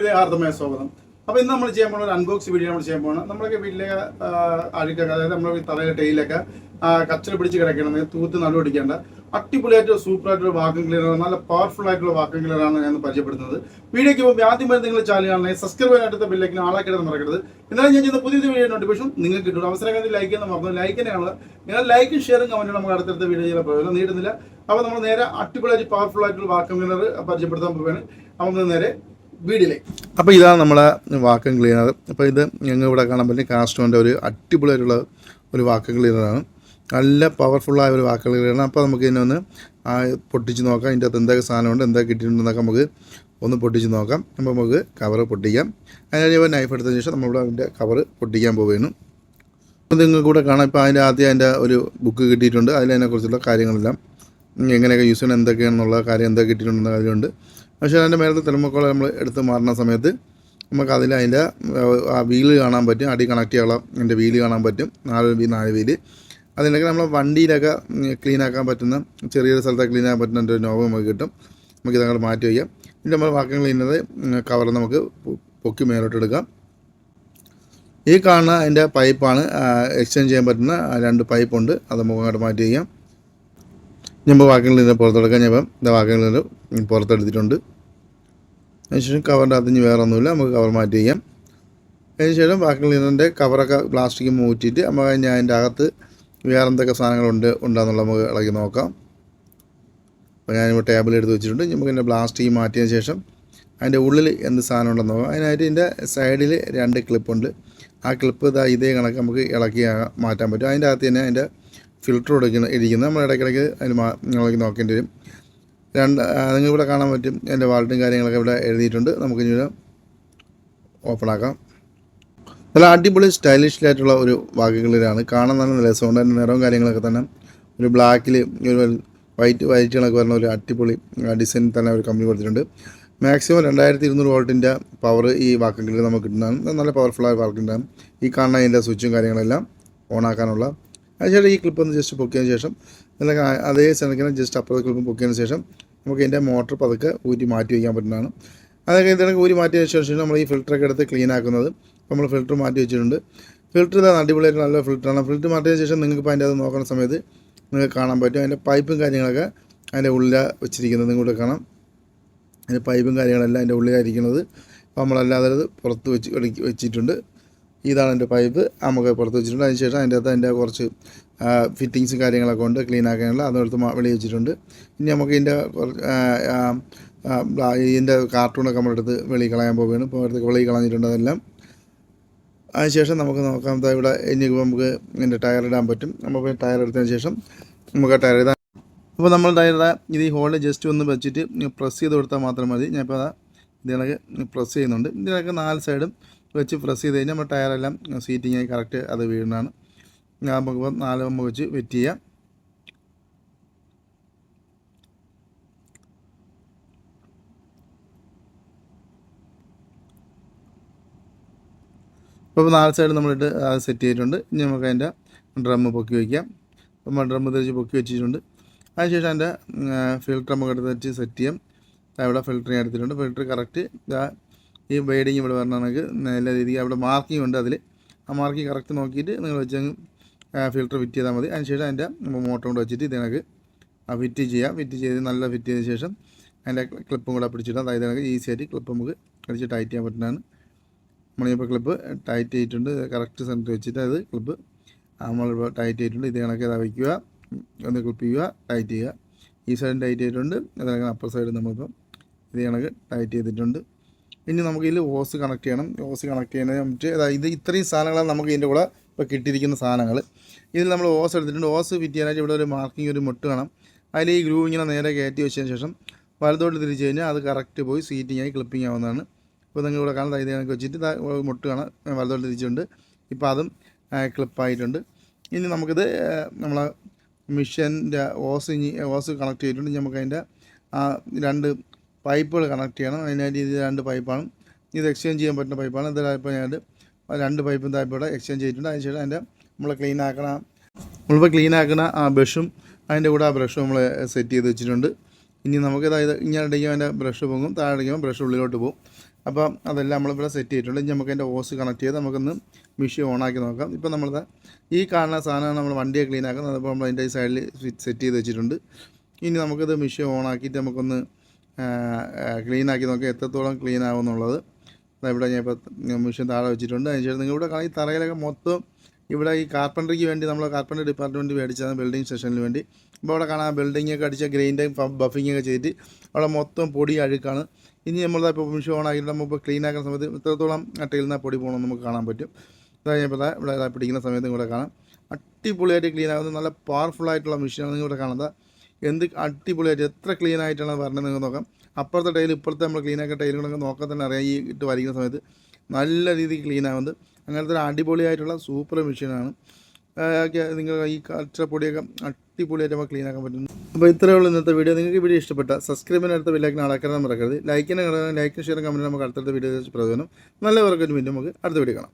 വീഡിയോയിലെ ഹാർദമായ സ്വാഗതം. അപ്പോൾ ഇന്ന് നമ്മൾ ചെയ്യാൻ പോകുന്ന ഒരു അൺബോക്സ് വീഡിയോ നമ്മൾ ചെയ്യാൻ പോകുന്നത്. നമ്മളൊക്കെ വീട്ടിലെ അഴുക്കൊക്കെ, അതായത് നമ്മുടെ തലയിലെ ടൈലൊക്കെ കച്ചറ പിടിച്ച് കിടക്കണമെങ്കിൽ തൂത്ത് നടുപിടിക്കേണ്ട അടിപൊളിയായിട്ട് സൂപ്പറായിട്ടുള്ള വാക്വം ക്ലീനർ, നല്ല പവർഫുൾ ആയിട്ടുള്ള വാക്വം ക്ലീനറാണ് ഞാൻ പരിചയപ്പെടുത്തുന്നത്. വീഡിയോയ്ക്ക് പോകുമ്പോൾ ആദ്യം വരെ നിങ്ങൾ ചാനൽ കാണണമെങ്കിൽ സബ്സ്ക്രൈബ് ചെയ്യാനായിട്ട് ബെല്ലേക്ക് ആളാക്കിയിട്ട് മറക്കരുത്. എന്നാലും ഞാൻ ചെയ്യുന്ന പുതിയ വീഡിയോ നോട്ടിഫിക്കേഷൻ നിങ്ങൾക്ക് കിട്ടും. അവസരം കണ്ടി ലൈക്ക് ചെയ്യുന്ന മറന്നു, ലൈക്ക് തന്നെയാണ്. നിങ്ങൾ ലൈക്കും ഷെയറും കമൻറ്റും നമുക്ക് അടുത്തടുത്ത വീഡിയോ ചെയ്യാൻ പ്രയോജനം നീടുന്നില്ല. അപ്പോൾ നമ്മൾ നേരെ അടിപൊളിയായിട്ട് പവർഫുൾ ആയിട്ടുള്ള വാക്വം ക്ലീനർ പരിചയപ്പെടുത്താൻ പോവുകയാണ്. അപ്പോൾ നേരെ വീഡിയോയിലേക്ക്. അപ്പോൾ ഇതാണ് നമ്മളെ വാക്വം ക്ലീനർ. അപ്പോൾ ഇത് ഞങ്ങൾ ഇവിടെ കാണാൻ പറ്റും കാസ്ട്രോൻ്റെ ഒരു അടിപൊളിയായിട്ടുള്ള ഒരു വാക്വം ക്ലീനറാണ്. നല്ല പവർഫുള്ളായ ഒരു വാക്വം ക്ലീനറാണ്. അപ്പോൾ നമുക്ക് ഇതിനെ ഒന്ന് പൊട്ടിച്ച് നോക്കാം. ഇതിൻ്റെ അകത്ത് എന്തൊക്കെ സാധനമുണ്ട്, എന്തൊക്കെ കിട്ടിയിട്ടുണ്ടെന്നൊക്കെ നമുക്ക് ഒന്ന് പൊട്ടിച്ച് നോക്കാം. അപ്പോൾ നമുക്ക് കവറ് പൊട്ടിക്കാം. അതിന് നൈഫ് എടുത്തതിന് ശേഷം നമ്മളിവിടെ അതിൻ്റെ കവറ് പൊട്ടിക്കാൻ പോവുകയാണ്. അപ്പോൾ നിങ്ങൾക്ക് കൂടെ കാണാം. ഇപ്പോൾ അതിൻ്റെ ആദ്യം അതിൻ്റെ ഒരു ബുക്ക് കിട്ടിയിട്ടുണ്ട്. അതിനെക്കുറിച്ചുള്ള കാര്യങ്ങളെല്ലാം എങ്ങനെയൊക്കെ യൂസ് ചെയ്യണം, എന്തൊക്കെയാണെന്നുള്ള കാര്യം എന്തൊക്കെ കിട്ടിയിട്ടുണ്ടെന്ന കാര്യമുണ്ട്. പക്ഷേ അതിൻ്റെ മേലത്തെ തെർമോക്കോൾ നമ്മൾ എടുത്ത് മാറുന്ന സമയത്ത് നമുക്ക് അതിൻ്റെ ആ വീല് കാണാൻ പറ്റും. അടി കണക്ട് ചെയ്യാനുള്ള അതിൻ്റെ വീല് കാണാൻ പറ്റും. 4 വീല്. അതിനൊക്കെ നമ്മൾ വണ്ടിയിലൊക്കെ ക്ലീൻ ആക്കാൻ പറ്റുന്ന, ചെറിയൊരു സ്ഥലത്ത് ക്ലീൻ ആക്കാൻ പറ്റുന്ന ഒരു നോബ് നമുക്ക് കിട്ടും. നമുക്ക് ഇതങ്ങോട്ട് മാറ്റി വയ്ക്കാം. ഇതിൻ്റെ നമ്മൾ വാക്വം ക്ലീനർ കവർ നമുക്ക് പൊക്കി മേലോട്ട് എടുക്കാം. ഈ കാണുന്ന അതിൻ്റെ പൈപ്പാണ് എക്സ്ചേഞ്ച് ചെയ്യാൻ പറ്റുന്ന 2 പൈപ്പുണ്ട്. അത് നമുക്ക് അങ്ങോട്ട് മാറ്റി വയ്ക്കാം. നമ്മൾ വാക്വം ക്ലീനർ പുറത്തെടുക്കാം. ഞാൻ ഇപ്പം വാക്വം ക്ലീനർ പുറത്തെടുത്തിട്ടുണ്ട്. അതിനുശേഷം കവറിൻ്റെ അകത്ത് വേറെ ഒന്നുമില്ല, നമുക്ക് കവർ മാറ്റി ചെയ്യാം. അതിനുശേഷം വാക്വം ക്ലീനറിൻ്റെ കവറൊക്കെ പ്ലാസ്റ്റിക് മൂറ്റിയിട്ട് നമുക്ക് ഞാൻ അതിൻ്റെ അകത്ത് വേറെ എന്തൊക്കെ ഉണ്ടെന്നുള്ളത് നമുക്ക് ഇളക്കി നോക്കാം. അപ്പോൾ ഞാനിപ്പോൾ ടേബിൾ എടുത്ത് വെച്ചിട്ടുണ്ട്. നമുക്ക് ഇതിൻ്റെ പ്ലാസ്റ്റിക് മാറ്റിയതിന് ശേഷം അതിൻ്റെ ഉള്ളിൽ എന്ത് സാധനം ഉണ്ടെന്ന് നോക്കാം. അതിനായിട്ട് ഇതിൻ്റെ സൈഡിൽ 2 ക്ലിപ്പുണ്ട്. ആ ക്ലിപ്പ് ഇതേ കണക്ക് നമുക്ക് ഇളക്കി മാറ്റാൻ പറ്റും. അതിൻ്റെ അകത്ത് തന്നെ അതിൻ്റെ ഫിൽറ്റർ ഇരിക്കുന്നത് നമ്മൾ ഇടയ്ക്കിടയ്ക്ക് അതിന് ഇളക്കി നോക്കേണ്ടി വരും. നിങ്ങളിവിടെ കാണാൻ പറ്റും അതിൻ്റെ വാൾട്ടും കാര്യങ്ങളൊക്കെ ഇവിടെ എഴുതിയിട്ടുണ്ട്. നമുക്ക് ഇനി ഓപ്പൺ ആക്കാം. നല്ല അടിപൊളി സ്റ്റൈലിഷിലായിട്ടുള്ള ഒരു വാക്വം ക്ലീനറാണ്. കാണാൻ നല്ല രസമുണ്ട്. അതിൻ്റെ നിറവും കാര്യങ്ങളൊക്കെ തന്നെ ഒരു ബ്ലാക്കിൽ ഒരു വൈറ്റുകളൊക്കെ വരുന്ന ഒരു അടിപൊളി ഡിസൈൻ തന്നെ ഒരു കമ്പനി കൊടുത്തിട്ടുണ്ട്. മാക്സിമം 2200 വോൾട്ടിൻ്റെ പവർ ഈ വാക്വം ക്ലീനർ നമുക്ക് കിട്ടുന്നതാണ്. നല്ല പവർഫുള്ളായ വാക്വം ക്ലീനറാണ്. ഈ കാണുന്ന അതിൻ്റെ സ്വിച്ചും കാര്യങ്ങളെല്ലാം ഓണാക്കാനുള്ള. അതിനുശേഷം ഈ ക്ലിപ്പ് ഒന്ന് ജസ്റ്റ് പൊക്കിയതിന് ശേഷം അല്ലെങ്കിൽ അതേ സ്ഥലത്തിന് ജസ്റ്റ് അപ്പുറത്തെ ക്ലിപ്പ് പൊക്കിയതിന് ശേഷം നമുക്ക് ഇതിൻ്റെ മോട്ടർ പതുക്കെ ഊരി മാറ്റി വയ്ക്കാൻ പറ്റുന്നതാണ്. അതൊക്കെ ഇതിനൊക്കെ ഊരി മാറ്റിയതിന് ശേഷം നമ്മൾ ഈ ഫിൽറ്ററൊക്കെ എടുത്ത് ക്ലീൻ ആക്കുന്നത്. നമ്മൾ ഫിൽറ്റർ മാറ്റി വെച്ചിട്ടുണ്ട്. ഫിൽറ്റർ ഇതാണ് അടിപൊളിയായിട്ട് നല്ല ഫിൽറ്ററാണ്. ഫിൽറ്റർ മാറ്റിയതിന് ശേഷം നിങ്ങൾക്ക് ഇപ്പോൾ അതിൻ്റെ അത് നോക്കുന്ന സമയത്ത് നിങ്ങൾക്ക് കാണാൻ പറ്റും അതിൻ്റെ പൈപ്പും കാര്യങ്ങളൊക്കെ അതിൻ്റെ ഉള്ളിൽ വെച്ചിരിക്കുന്നത് നിങ്ങളുടെ കാണാം. അതിൻ്റെ പൈപ്പും കാര്യങ്ങളെല്ലാം അതിൻ്റെ ഉള്ളിലായിരിക്കുന്നത്. അപ്പോൾ നമ്മളല്ലാതെ അത് പുറത്ത് വെച്ചിട്ടുണ്ട്. ഇതാണ് എൻ്റെ പൈപ്പ് നമുക്ക് പുറത്ത് വെച്ചിട്ടുണ്ട്. അതിന് ശേഷം അതിൻ്റെ അകത്ത് അതിൻ്റെ കുറച്ച് ഫിറ്റിങ്സും കാര്യങ്ങളൊക്കെ ഉണ്ട് ക്ലീൻ ആക്കാനുള്ള. അതെടുത്ത് വെളി വെച്ചിട്ടുണ്ട്. ഇനി നമുക്ക് ഇതിൻ്റെ കാർട്ടൂണൊക്കെ നമ്മളെടുത്ത് വെളി കളയാൻ പോവുകയാണ്. ഇപ്പോൾ അടുത്ത് വെളി കളഞ്ഞിട്ടുണ്ട് അതെല്ലാം. അതിനുശേഷം നമുക്ക് നോക്കാം. ഇവിടെ ഇനി നമുക്ക് ഇതിൻ്റെ ടയർ ഇടാൻ പറ്റും. നമ്മൾ ടയർ എടുത്തതിന് ശേഷം നമുക്ക് ടയർ ഇടാൻ. അപ്പോൾ നമ്മൾ ടയർ ഇത് ഈ ഹോളിൽ ജസ്റ്റ് ഒന്ന് വെച്ചിട്ട് പ്രസ് ചെയ്ത് കൊടുത്താൽ മാത്രം മതി. ഞാനിപ്പോൾ ഇതിനൊക്കെ പ്രസ് ചെയ്യുന്നുണ്ട്. ഇതിനൊക്കെ 4 സൈഡും വെച്ച് പ്രസ് ചെയ്ത് കഴിഞ്ഞാൽ നമ്മുടെ ടയറെല്ലാം സീറ്റിങ്ങായി കറക്റ്റ് അത് വീഴുന്നതാണ്. നമുക്കിപ്പോൾ 4 വെച്ച് വെറ്റ് ചെയ്യാം. അപ്പോൾ 4 സൈഡ് നമ്മളിട്ട് അത് സെറ്റ് ചെയ്തിട്ടുണ്ട്. ഇനി നമുക്ക് അതിൻ്റെ ഡ്രമ്മ് പൊക്കി വയ്ക്കാം. അപ്പോൾ ഡ്രമ്മ് തിരിച്ച് പൊക്കി വെച്ചിട്ടുണ്ട്. അതിനുശേഷം അതിൻ്റെ ഫിൽറ്റർ നമുക്ക് എടുത്ത് വെച്ച് സെറ്റ് ചെയ്യാം. ഇവിടെ ഫിൽറ്റർ ഞാൻ എടുത്തിട്ടുണ്ട്. ഫിൽറ്റർ കറക്റ്റ് ഈ ബൈഡിങ് ഇവിടെ വരണമെങ്കിൽ നല്ല രീതിക്ക് അവിടെ മാർക്കിംഗ് ഉണ്ട്. അതിൽ ആ മാർക്കിംഗ് കറക്റ്റ് നോക്കിയിട്ട് നിങ്ങൾ വെച്ചങ്ങ് ഫിൽറ്റർ ഫിറ്റ് ചെയ്താൽ മതി. അതിന് ശേഷം അതിൻ്റെ മോട്ടർ കൊണ്ട് വെച്ചിട്ട് ഇതിനൊക്കെ ഫിറ്റ് ചെയ്യാം. ഫിറ്റ് ചെയ്ത് നല്ല ഫിറ്റ് ചെയ്തതിന് ശേഷം അതിൻ്റെ ക്ലിപ്പും കൂടെ പിടിച്ചിട്ട് അതായത് ഇതിനൊക്കെ ഈസി ആയിട്ട് ക്ലിപ്പ് നമുക്ക് അടിച്ച് ടൈറ്റ് ചെയ്യാൻ പറ്റുന്നതാണ്. നമ്മളിപ്പോൾ ക്ലിപ്പ് ടൈറ്റ് ചെയ്തിട്ടുണ്ട്. കറക്റ്റ് സെൻറ്റർ വെച്ചിട്ട് അത് ക്ലിപ്പ് നമ്മളിപ്പോൾ ടൈറ്റ് ചെയ്തിട്ടുണ്ട്. ഇത് കണക്ക് ഇതാ വയ്ക്കുക, ഒന്ന് ക്ലിപ്പ് ചെയ്യുക, ടൈറ്റ് ചെയ്യുക. ഈ സൈഡും ടൈറ്റ് ചെയ്തിട്ടുണ്ട്. അതിനൊക്കെ അപ്പർ സൈഡ് നമ്മളിപ്പോൾ ഇത് കണക്ക് ടൈറ്റ് ചെയ്തിട്ടുണ്ട്. ഇനി നമുക്ക് ഇതിൽ ഓസ് കണക്ട് ചെയ്യണം. ഓസ് കണക്ട് ചെയ്യുന്നതിന് പറ്റി ഇത് ഇത്രയും സാധനങ്ങളാണ് നമുക്ക് ഇതിൻ്റെ കൂടെ ഇപ്പോൾ കിട്ടിയിരിക്കുന്ന സാധനങ്ങൾ. ഇതിൽ നമ്മൾ ഓസ് എടുത്തിട്ടുണ്ട്. ഓസ് ഫിറ്റ് ചെയ്യാനായിട്ട് ഇവിടെ ഒരു മാർക്കിംഗ് ഒരു മുട്ട് കാണാം. അതിൽ ഈ ഗ്രൂ ഇങ്ങനെ നേരെ കയറ്റി വെച്ചതിന് ശേഷം വലത്തോട്ട് തിരിച്ച് കഴിഞ്ഞാൽ അത് കറക്റ്റ് പോയി സീറ്റിങ്ങായി ക്ലിപ്പിംഗ് ആവുന്നതാണ്. ഇപ്പോൾ നിങ്ങൾ ഇവിടെ കാണാൻ ഇത് കണക്ക് വെച്ചിട്ട് മുട്ട് കാണാം, വലത്തോട്ട് തിരിച്ചിട്ടുണ്ട്. ഇപ്പോൾ അതും ക്ലിപ്പായിട്ടുണ്ട്. ഇനി നമുക്കിത് നമ്മളെ മിഷൻ്റെ ഓസ് കണക്ട് ചെയ്തിട്ടുണ്ട്. നമുക്ക് അതിൻ്റെ 2 പൈപ്പുകൾ കണക്ട് ചെയ്യണം. അതിനായിട്ട് ഇത് 2 പൈപ്പാണ്. ഇത് എക്സ്ചേഞ്ച് ചെയ്യാൻ പറ്റുന്ന പൈപ്പാണ്. ഇതിപ്പോൾ ഞാൻ 2 പൈപ്പും തായ്പൂടെ എക്സ്ചേഞ്ച് ചെയ്തിട്ടുണ്ട്. അതിനുശേഷം അതിൻ്റെ നമ്മൾ നമ്മളിപ്പോൾ ക്ലീൻ ആക്കണ ആ ബ്രഷും അതിൻ്റെ കൂടെ ആ ബ്രഷും നമ്മൾ സെറ്റ് ചെയ്ത് വെച്ചിട്ടുണ്ട്. ഇനി നമുക്ക് ഇങ്ങനെ അടിക്കുമ്പോൾ അതിൻ്റെ ബ്രഷ് പൊങ്ങും, താഴെ അടിക്കുമ്പോൾ ബ്രഷ് ഉള്ളിലോട്ട് പോകും. അപ്പം അതെല്ലാം നമ്മളിവിടെ സെറ്റ് ചെയ്തിട്ടുണ്ട്. ഇനി നമുക്ക് അതിൻ്റെ ഓസ് കണക്ട് ചെയ്ത് നമുക്കൊന്ന് മെഷീൻ ഓണാക്കി നോക്കാം. ഇപ്പോൾ നമ്മളിത് ഈ കാണുന്ന സാധനമാണ് നമ്മൾ വണ്ടിയെ ക്ലീൻ ആക്കുന്നത്. അതിപ്പോൾ നമ്മൾ അതിൻ്റെ സൈഡിൽ സെറ്റ് ചെയ്ത് വെച്ചിട്ടുണ്ട്. ഇനി നമുക്കിത് മെഷീൻ ഓണാക്കിയിട്ട് നമുക്കൊന്ന് ക്ലീൻ ആക്കി നോക്കാം എത്രത്തോളം ക്ലീൻ ആകുമെന്നുള്ളത്. ഇവിടെ ഞാൻ ഇപ്പോൾ മെഷീൻ താഴെ വെച്ചിട്ടുണ്ട്. അതിനുശേഷം നിങ്ങളിവിടെ കാണാം ഈ തറയിലൊക്കെ മൊത്തം ഇവിടെ ഈ കാർപ്പൻട്രിക്ക് വേണ്ടി നമ്മൾ കാർപ്പൻട്രി ഡിപ്പാർട്ട്മെൻറ്റ് മേടിച്ചതാണ് ബിൽഡിംഗ് സെഷനിൽ വേണ്ടി. ഇപ്പോൾ അവിടെ കാണാം ബിൽഡിങ്ങൊക്കെ അടിച്ച ഗ്രൈൻഡും ബഫിങ്ങൊക്കെ ചെയ്തിട്ട് അവിടെ മൊത്തം പൊടി അഴുക്കാണ്. ഇനി നമ്മളിപ്പോൾ മെഷീൻ ഓണാക്കിയിട്ട് നമ്മളിപ്പോൾ ക്ലീൻ ആക്കുന്ന സമയത്ത് എത്രത്തോളം ടൈലിൽ നിന്ന് പൊടി പോകണമെന്ന് നമുക്ക് കാണാൻ പറ്റും. അതായത് ഇപ്പോൾ ഇവിടെ പിടിക്കുന്ന സമയത്ത് ഇവിടെ കാണാം അടിപൊളിയായിട്ട് ക്ലീൻ ആകുന്നത് നല്ല പവർഫുള്ളായിട്ടുള്ള മെഷീനാണ്. നിങ്ങളിവിടെ കാണുന്നത് എന്ത് അടിപൊളിയായിട്ട് എത്ര ക്ലീൻ ആയിട്ടാണ് പറഞ്ഞത് നിങ്ങൾക്ക് നോക്കാം. അപ്പുറത്തെ ടൈൽ ഇപ്പോഴത്തെ നമ്മൾ ക്ലീൻ ആക്കിയ ടൈലുകളൊക്കെ നോക്കാൻ തന്നെ അറിയാം. ഈ ഇട്ട് വരയ്ക്കുന്ന സമയത്ത് നല്ല രീതിക്ക് ക്ലീൻ ആകുന്നത് അങ്ങനത്തെ ഒരു അടിപൊളിയായിട്ടുള്ള സൂപ്പർ മെഷീനാണ്. നിങ്ങൾ ഈ കച്ചപ്പൊടിയൊക്കെ അടിപൊളിയായിട്ട് നമുക്ക് ക്ലീൻ ആക്കാൻ പറ്റുന്നു. അപ്പോൾ ഇത്രയേ ഉള്ളൂ ഇന്നത്തെ വീഡിയോ. നിങ്ങൾക്ക് വീഡിയോ ഇഷ്ടപ്പെട്ട സബ്സ്ക്രൈബിന് അടുത്ത ബെല്ലൈക്കൻ അടയ്ക്കാൻ മറക്കരുത്. ലൈക്കിന് ഷെയറും കമൻറ്റ് നമുക്ക് അടുത്ത വീഡിയോ പ്രയോജനം. നല്ല വർക്കൊരു വീണ്ടും നമുക്ക് അടുത്ത വീഡിയോ കാണാം.